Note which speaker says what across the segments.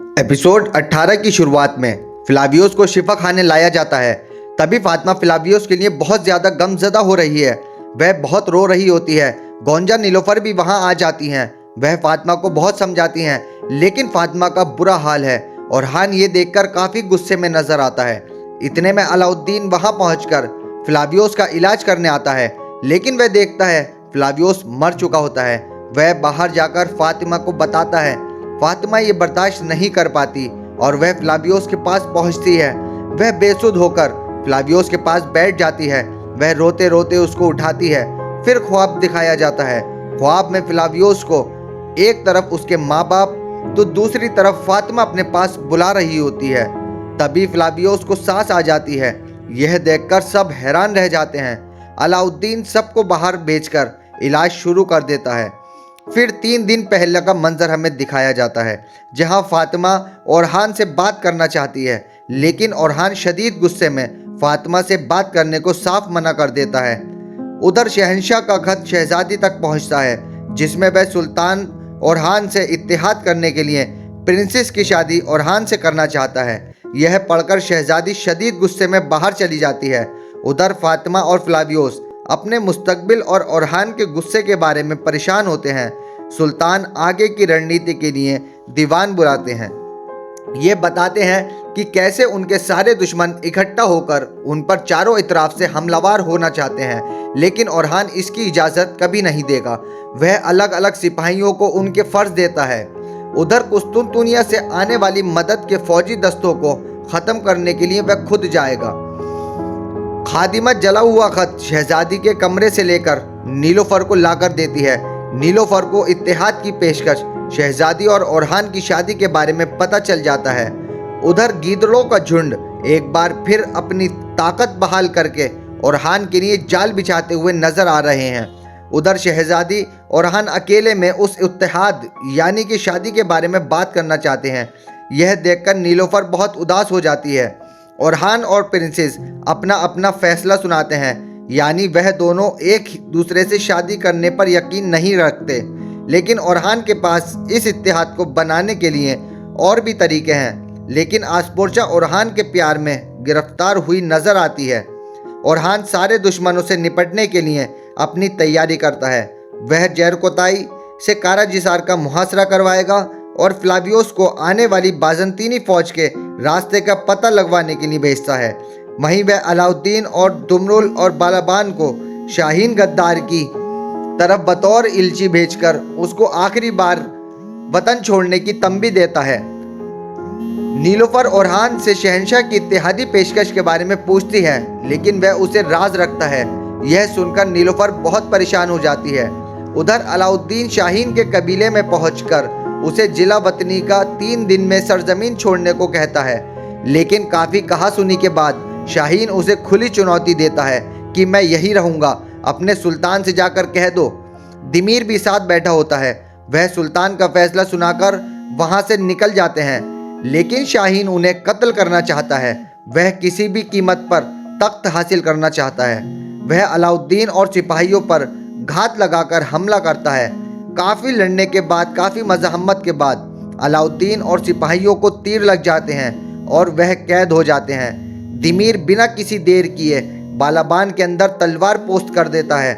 Speaker 1: Episode 18 की शुरुआत में फ्लावियोस को शिफा खाने लाया जाता है। तभी फातिमा फ्लावियोस के लिए बहुत ज़्यादा गमज़दा हो रही है। वह बहुत रो रही होती है। गोंजा नीलोफर भी वहां आ जाती हैं। वह फातिमा को बहुत समझाती हैं, लेकिन फातिमा का बुरा हाल है और हान ये देखकर काफ़ी गुस्से में नज़र आता है। इतने में अलाउद्दीन वहां पहुंचकर फ्लावियोस का इलाज करने आता है, लेकिन वह देखता है फ्लावियोस मर चुका होता है। वह बाहर जाकर फातिमा को बताता है। फातिमा ये बर्दाश्त नहीं कर पाती और वह फ्लावियोस के पास पहुंचती है। वह बेसुध होकर फ्लावियोस के पास बैठ जाती है। वह रोते रोते उसको उठाती है। फिर ख्वाब दिखाया जाता है। ख्वाब में फ्लावियोस को एक तरफ उसके माँ बाप तो दूसरी तरफ फातिमा अपने पास बुला रही होती है। तभी फ्लावियोस को सांस आ जाती है। यह देखकर सब हैरान रह जाते हैं। अलाउद्दीन सबको बाहर भेजकर इलाज शुरू कर देता है। फिर 3 दिन पहले का मंजर हमें दिखाया जाता है, जहां फातिमा ओरहान से बात करना चाहती है, लेकिन ओरहान शदीद गुस्से में फातिमा से बात करने को साफ मना कर देता है। उधर शहंशाह का खत शहजादी तक पहुंचता है, जिसमें वह सुल्तान ओरहान से इत्तेहाद करने के लिए प्रिंसेस की शादी ओरहान से करना चाहता है। यह पढ़कर शहजादी शदीद गुस्से में बाहर चली जाती है। उधर फातिमा और फ्लावियोस अपने मुस्तकबिल और ओरहान के गुस्से के बारे में परेशान होते हैं। सुल्तान आगे की रणनीति के लिए दीवान बुलाते हैं। ये बताते हैं कि कैसे उनके सारे दुश्मन इकट्ठा होकर उन पर चारों इतराफ से हमलावर होना चाहते हैं, लेकिन ओरहान इसकी इजाज़त कभी नहीं देगा। वह अलग अलग सिपाहियों को उनके फ़र्ज देता है। उधर कुस्तुनतुनिया से आने वाली मदद के फौजी दस्तों को ख़त्म करने के लिए वह खुद जाएगा। खादिमा जला हुआ खत शहजादी के कमरे से लेकर नीलोफर को लाकर देती है। नीलोफर को इत्तेहाद की पेशकश शहजादी और ओरहान की शादी के बारे में पता चल जाता है। उधर गीदड़ों का झुंड एक बार फिर अपनी ताकत बहाल करके ओरहान के लिए जाल बिछाते हुए नजर आ रहे हैं। उधर शहजादी ओरहान अकेले में उस इत्तेहाद यानी कि शादी के बारे में बात करना चाहते हैं। यह देखकर नीलोफर बहुत उदास हो जाती है। ओरहान और प्रिंसेस अपना अपना फैसला सुनाते हैं, यानी वह दोनों एक दूसरे से शादी करने पर यकीन नहीं रखते, लेकिन ओरहान के पास इस इत्तेहाद को बनाने के लिए और भी तरीके हैं। लेकिन आसपोर्चा ओरहान के प्यार में गिरफ्तार हुई नजर आती है। ओरहान सारे दुश्मनों से निपटने के लिए अपनी तैयारी करता है। वह जरकोताई से काराजिसार का मुहासरा करवाएगा और फ्लावियोस को आने वाली बाज़ंतीनी फौज के रास्ते का पता लगवाने के लिए भेजता है। वहीं वह अलाउद्दीन और दुमरुल और बालाबान को शाहीन गद्दार की तरफ बतौर इल्ची भेजकर उसको आखिरी बार वतन छोड़ने की तंबी देता है। नीलोफर ओरहान से शहंशाह की इत्तेहादी पेशकश के बारे में पूछती है, लेकिन वह उसे राज रखता है। यह सुनकर नीलोफर बहुत परेशान हो जाती है। उधर अलाउद्दीन शाहीन के कबीले में पहुंचकर उसे जिला वतनी का 3 दिन में सरजमीन छोड़ने को कहता है, लेकिन काफ़ी कहासुनी के बाद शाहीन उसे खुली चुनौती देता है कि मैं यही रहूँगा, अपने सुल्तान से जाकर कह दो। दिमीर भी साथ बैठा होता है। वह सुल्तान का फैसला सुनाकर वहाँ से निकल जाते हैं, लेकिन शाहीन उन्हें कत्ल करना चाहता है। वह किसी भी कीमत पर तख्त हासिल करना चाहता है। वह अलाउद्दीन और सिपाहियों पर घात लगाकर हमला करता है। काफ़ी लड़ने के बाद, काफ़ी मज़ाहमत के बाद अलाउद्दीन और सिपाहियों को तीर लग जाते हैं और वह कैद हो जाते हैं। दिमीर बिना किसी देर किए बालाबान के अंदर तलवार पोस्ट कर देता है,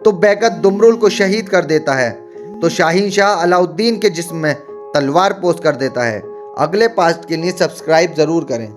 Speaker 1: तो बैकत दुमरुल को शहीद कर देता है, तो शाहीन शाह अलाउद्दीन के जिस्म में तलवार पोस्ट कर देता है। अगले पार्ट के लिए सब्सक्राइब ज़रूर करें।